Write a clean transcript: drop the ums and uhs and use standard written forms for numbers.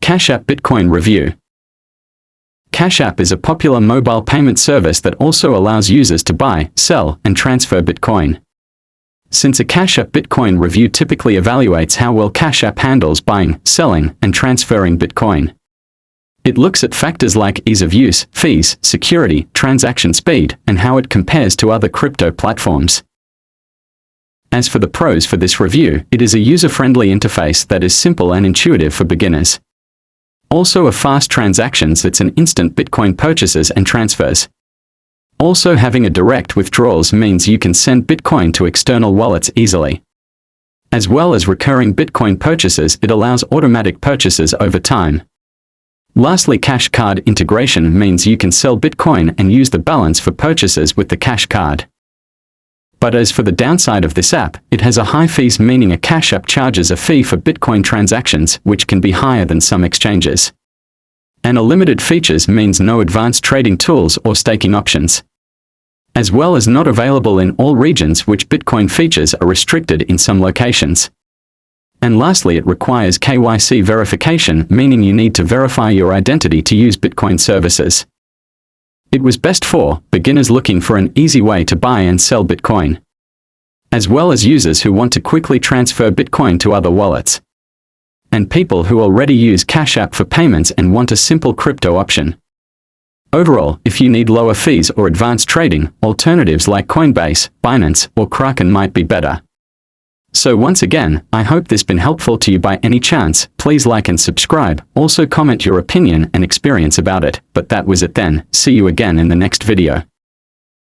Cash App Bitcoin Review. Cash App is a popular mobile payment service that also allows users to buy, sell, and transfer Bitcoin. Since a Cash App Bitcoin review typically evaluates how well Cash App handles buying, selling, and transferring Bitcoin. It looks at factors like ease of use, fees, security, transaction speed, and how it compares to other crypto platforms. As for the pros for this review, it is a user-friendly interface that is simple and intuitive for beginners. Also, a fast transactions, it's an instant Bitcoin purchases and transfers. Also, having a direct withdrawals means you can send Bitcoin to external wallets easily. As well as recurring Bitcoin purchases, it allows automatic purchases over time. Lastly, Cash Card integration means you can sell Bitcoin and use the balance for purchases with the Cash Card. But as for the downside of this app, it has a high fees, meaning a Cash App charges a fee for Bitcoin transactions, which can be higher than some exchanges. And a limited features means no advanced trading tools or staking options. As well as not available in all regions, which Bitcoin features are restricted in some locations. And lastly, it requires KYC verification, meaning you need to verify your identity to use Bitcoin services. It was best for beginners looking for an easy way to buy and sell Bitcoin, as well as users who want to quickly transfer Bitcoin to other wallets, and people who already use Cash App for payments and want a simple crypto option. Overall, if you need lower fees or advanced trading, alternatives like Coinbase, Binance, or Kraken might be better. So once again, I hope this been helpful to you by any chance. Please like and subscribe, also comment your opinion and experience about it. But that was it then. See you again in the next video.